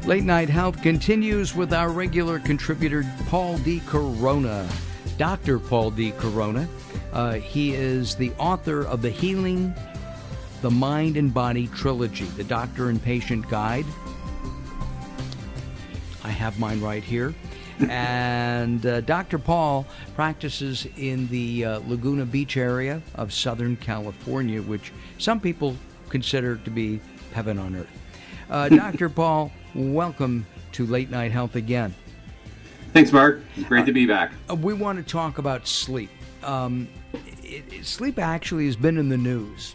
Late Night Health continues with our regular contributor, Paul D. Corona. Dr. Paul D. Corona. He is the author of the Healing the Mind and Body Trilogy, the Doctor and Patient Guide. I have mine right here. And Dr. Paul practices in the Laguna Beach area of Southern California, which some people consider to be heaven on earth. Dr. Paul, welcome to Late Night Health again. Thanks, Mark. It's great to be back. We want to talk about sleep. Sleep actually has been in the news,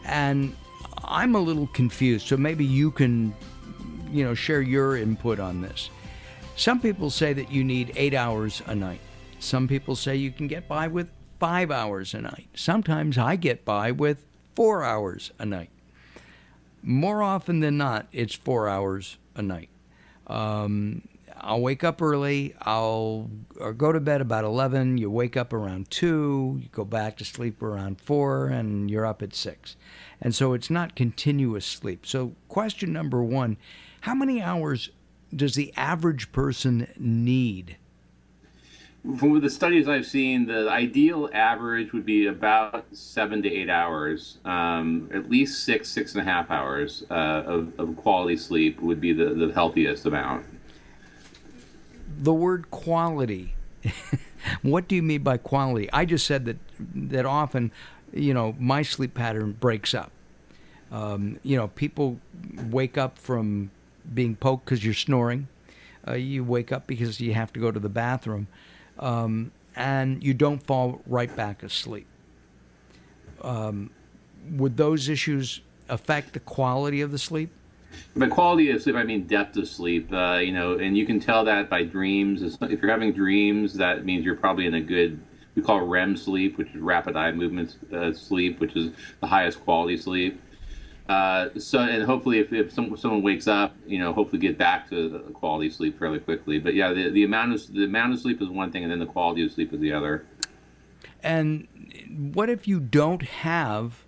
and I'm a little confused, so maybe you can, share your input on this. Some people say that you need 8 hours a night. Some people say you can get by with 5 hours a night. Sometimes I get by with 4 hours a night. More often than not, it's 4 hours a night. I'll wake up early. I'll go to bed about 11. You wake up around 2. You go back to sleep around 4, and you're up at 6. And so it's not continuous sleep. So question number one, how many hours does the average person need? From the studies I've seen, the ideal average would be about 7 to 8 hours. At least 6.5 hours of quality sleep would be the healthiest amount. The word quality, what do you mean by quality? I just said that often, my sleep pattern breaks up. People wake up from being poked because you're snoring. You wake up because you have to go to the bathroom. And you don't fall right back asleep. Would those issues affect the quality of the sleep? By quality of sleep, I mean depth of sleep. And you can tell that by dreams. If you're having dreams, that means you're probably in a good, we call REM sleep, which is rapid eye movement sleep, which is the highest quality sleep. And hopefully if someone wakes up, hopefully get back to the quality sleep fairly quickly. But yeah, the amount of sleep is one thing, and then the quality of sleep is the other. And what if you don't have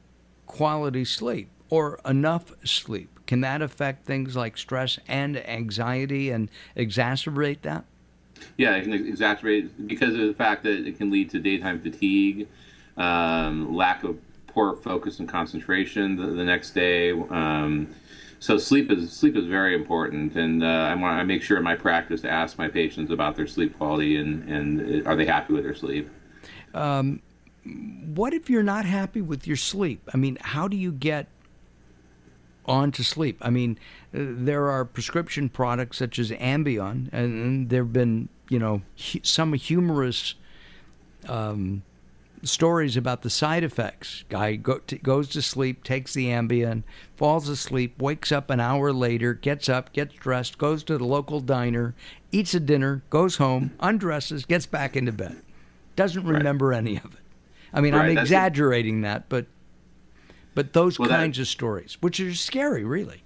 quality sleep or enough sleep? Can that affect things like stress and anxiety and exacerbate that? Yeah, it can exacerbate because of the fact that it can lead to daytime fatigue, lack of poor focus and concentration the next day. So sleep is very important, and I make sure in my practice to ask my patients about their sleep quality and are they happy with their sleep. What if you're not happy with your sleep? I mean, how do you get on to sleep? I mean, there are prescription products such as Ambien, and there have been, some humorous stories about the side effects. Guy goes to sleep, takes the Ambien, falls asleep, wakes up an hour later, gets up, gets dressed, goes to the local diner, eats a dinner, goes home, undresses, gets back into bed. Doesn't remember any of it. I mean, I'm exaggerating that, but those kinds of stories, which are scary, really.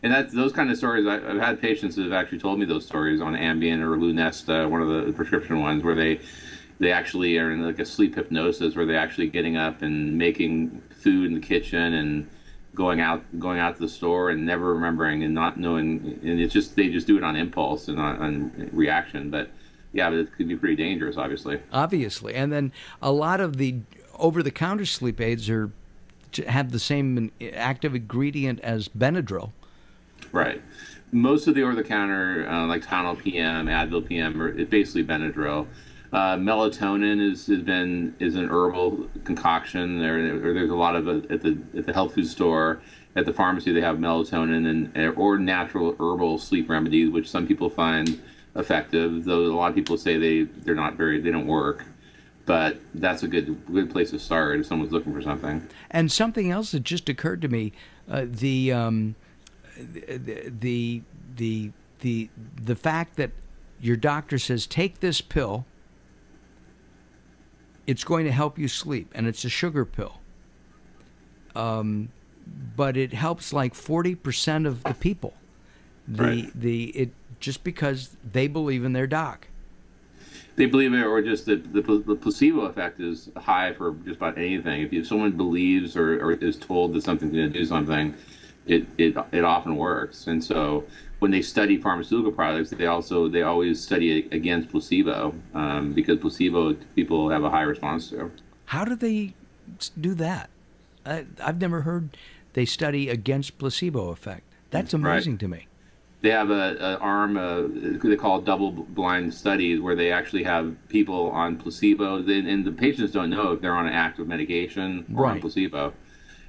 And those kind of stories, I've had patients that have actually told me those stories on Ambien or Lunesta, one of the prescription ones, where they actually are in like a sleep hypnosis, where they're actually getting up and making food in the kitchen and going out to the store and never remembering and not knowing, and they just do it on impulse and on reaction. But yeah, but it could be pretty dangerous, obviously. Obviously, and then a lot of the over-the-counter sleep aids have the same active ingredient as Benadryl. Right. Most of the over-the-counter, like Tylenol PM, Advil PM, it's basically Benadryl. Melatonin is an herbal concoction. There's a lot of it at the health food store, at the pharmacy. They have melatonin or natural herbal sleep remedies, which some people find effective. Though a lot of people say they don't work. But that's a good place to start if someone's looking for something. And something else that just occurred to me, the fact that your doctor says take this pill, it's going to help you sleep, and it's a sugar pill. But it helps like 40% of the people. Just because they believe in their doc. They believe it, or just the placebo effect is high for just about anything. If someone believes or is told that something's going to do something, it often works. And so when they study pharmaceutical products, they always study it against placebo, because placebo people have a high response to. How do they do that? I've never heard they study against placebo effect. That's amazing to me. They have an arm, they call it double-blind studies, where they actually have people on placebo, and the patients don't know if they're on an active medication or on placebo.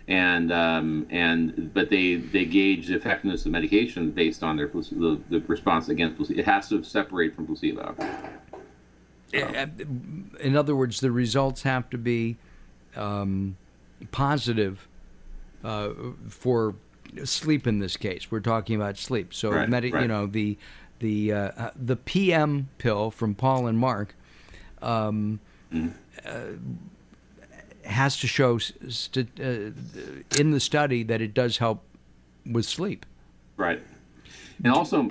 But they gauge the effectiveness of medication based on their the response against placebo. It has to separate from placebo. In other words, the results have to be positive for sleep. In this case, we're talking about sleep. So, you know, the PM pill from Paul and Mark has to show in the study that it does help with sleep. Right. And also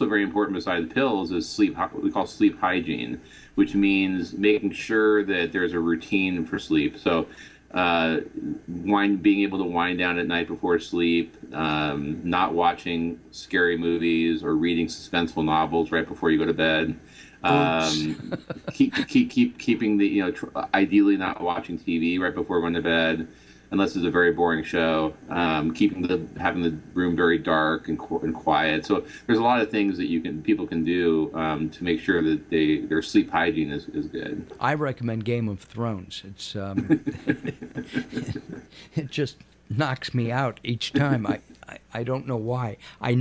very important beside the pills is sleep. What we call sleep hygiene, which means making sure that there's a routine for sleep. So, being able to wind down at night before sleep, not watching scary movies or reading suspenseful novels right before you go to bed. Keeping the ideally not watching TV right before going to bed, unless it's a very boring show. Having the room very dark and quiet. So there's a lot of things that people can do to make sure that their sleep hygiene is good. I recommend Game of Thrones. It's it just knocks me out each time. I don't know why. I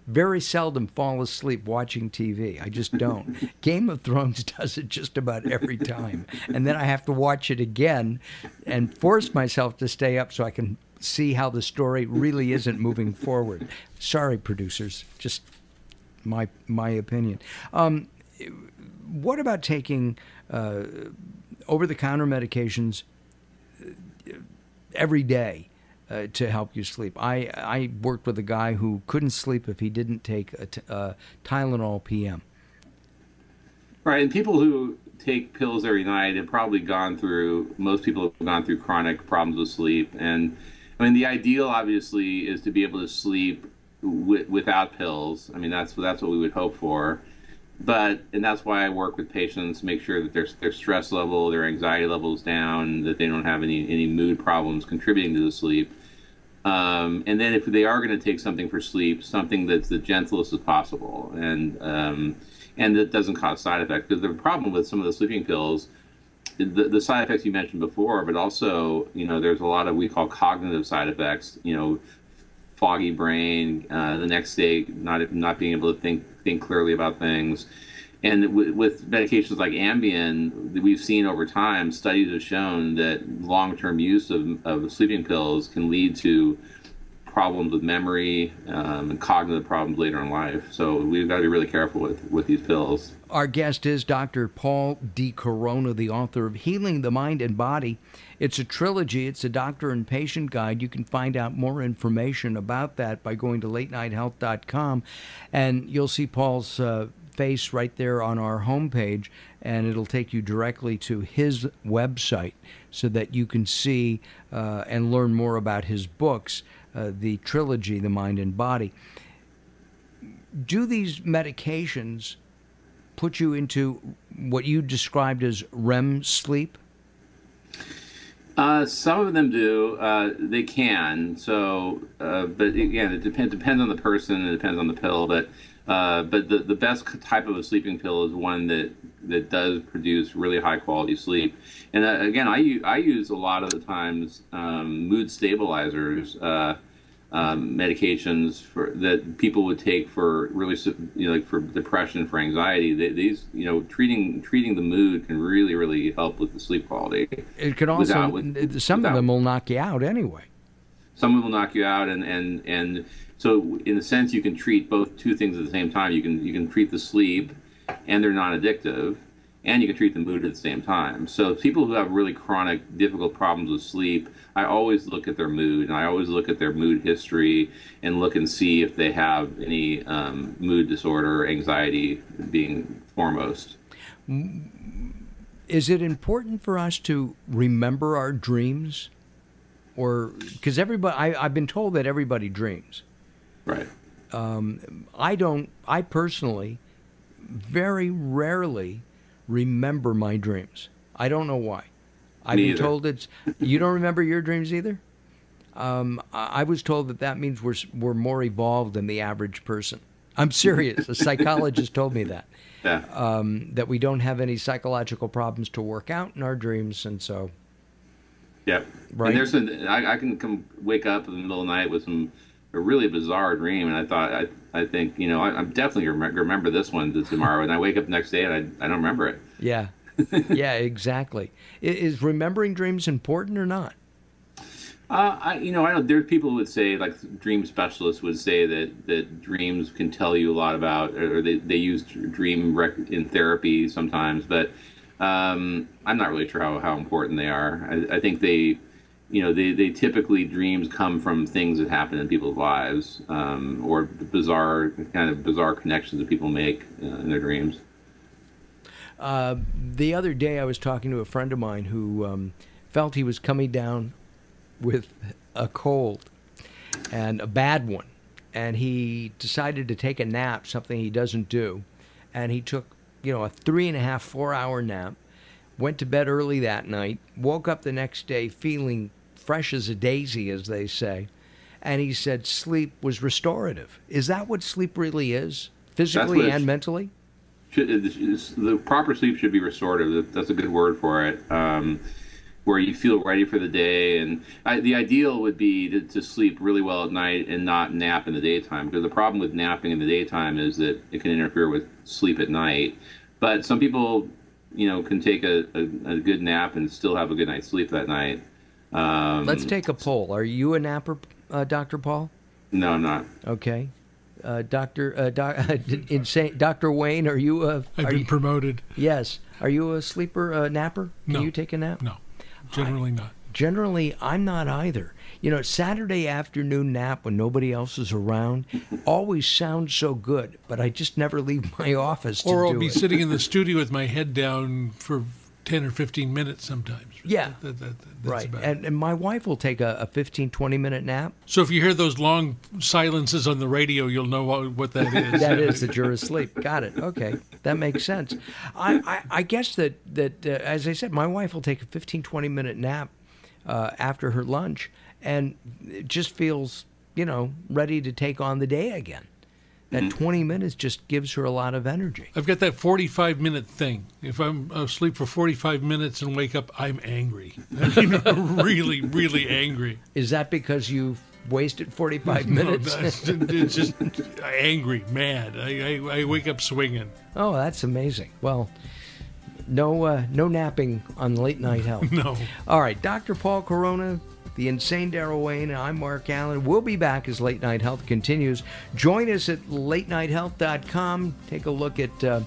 very seldom fall asleep watching TV. I just don't. Game of Thrones does it just about every time. And then I have to watch it again and force myself to stay up so I can see how the story really isn't moving forward. Sorry, producers. Just my opinion. What about taking over-the-counter medications every day to help you sleep? I worked with a guy who couldn't sleep if he didn't take a Tylenol PM. Right, and people who take pills every night have probably most people have gone through chronic problems with sleep. And I mean, the ideal obviously is to be able to sleep without pills. I mean, that's what we would hope for. And that's why I work with patients to make sure that their stress level, their anxiety level is down, that they don't have any mood problems contributing to the sleep. And then if they are going to take something for sleep, something that's the gentlest as possible, and that doesn't cause side effects. Because the problem with some of the sleeping pills, the side effects you mentioned before, but also, there's a lot of we call cognitive side effects. Foggy brain, the next day not being able to think clearly about things. And with medications like Ambien, we've seen over time, studies have shown that long-term use of sleeping pills can lead to problems with memory and cognitive problems later in life. So we've got to be really careful with these pills. Our guest is Dr. Paul D. Corona, the author of Healing the Mind and Body. It's a trilogy. It's a doctor and patient guide. You can find out more information about that by going to latenighthealth.com, and you'll see Paul's face right there on our homepage, and it'll take you directly to his website so that you can see and learn more about his books, the trilogy, The Mind and Body. Do these medications put you into what you described as REM sleep? Some of them do. They can. So, but again, it depends on the person. It depends on the pill. But the best type of a sleeping pill is one that does produce really high quality sleep. And again, I use a lot of the times mood stabilizers, medications that people would take for really, like for depression, for anxiety. These, treating the mood can really help with the sleep quality. It could also some of them will knock you out anyway. Some of them will knock you out, and so in a sense you can treat two things at the same time. You can treat the sleep, and they're non-addictive, and you can treat the mood at the same time. So people who have really chronic, difficult problems with sleep, I always look at their mood, and I always look at their mood history and look and see if they have any mood disorder, anxiety being foremost. Is it important for us to remember our dreams? or because I've been told that everybody dreams. Right. I personally very rarely remember my dreams. I don't know why. I've been told you don't remember your dreams either? I was told that means we're more evolved than the average person. I'm serious. A psychologist told me that. Yeah. That we don't have any psychological problems to work out in our dreams, and so. Yep. Right. And I can wake up in the middle of the night with a really bizarre dream, and I think I'm definitely remember this one tomorrow, and I wake up the next day and I don't remember it. Yeah. Yeah, exactly. Is remembering dreams important or not? I don't. There's people who would say, like dream specialists would say that dreams can tell you a lot about, or they use dream in therapy sometimes, but I'm not really sure how important they are. I think they typically dreams come from things that happen in people's lives, or bizarre connections that people make in their dreams. The other day I was talking to a friend of mine who felt he was coming down with a cold, and a bad one, and he decided to take a nap, something he doesn't do, and he took a 3.5, 4 hour nap, went to bed early that night, woke up the next day feeling fresh as a daisy, as they say, and he said sleep was restorative. Is that what sleep really is, physically and mentally? The proper sleep should be restorative. That's a good word for it. Where you feel ready for the day, and the ideal would be to sleep really well at night and not nap in the daytime, because the problem with napping in the daytime is that it can interfere with sleep at night. But some people, can take a good nap and still have a good night's sleep that night. Let's take a poll. Are you a napper, Dr. Paul? No, I'm not. Okay. Dr. Wayne, are you a... I've been promoted. Yes. Are you a sleeper, napper? Can you take a nap? No. Generally not. Generally, I'm not either. Saturday afternoon nap when nobody else is around always sounds so good, but I just never leave my office to do it. Or I'll be sitting in the studio with my head down for 10 or 15 minutes sometimes. Yeah. That's right. about it. And my wife will take a 15, 20-minute nap. So if you hear those long silences on the radio, you'll know what that is. That is that you're asleep. Got it. Okay. That makes sense. I guess that as I said, my wife will take a 15, 20-minute nap after her lunch, and it just feels, ready to take on the day again. That 20 minutes just gives her a lot of energy. I've got that 45-minute thing. If I'm asleep for 45 minutes and wake up, I'm angry. Really, really angry. Is that because you've wasted 45 minutes? No, it's just angry, mad. I wake up swinging. Oh, that's amazing. Well, no napping on Late Night Health. No. All right, Dr. Paul Corona, the insane Daryl Wayne, and I'm Mark Alyn. We'll be back as Late Night Health continues. Join us at latenighthealth.com. Take a look at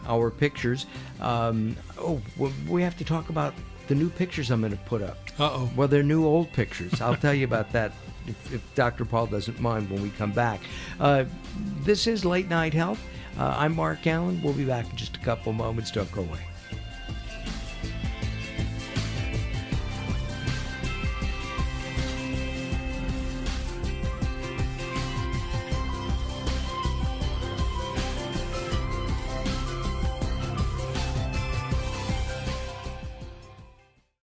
our pictures. We have to talk about the new pictures I'm going to put up. Uh-oh. Well, they're new old pictures. I'll tell you about that if Dr. Paul doesn't mind when we come back. This is Late Night Health. I'm Mark Alyn. We'll be back in just a couple moments. Don't go away.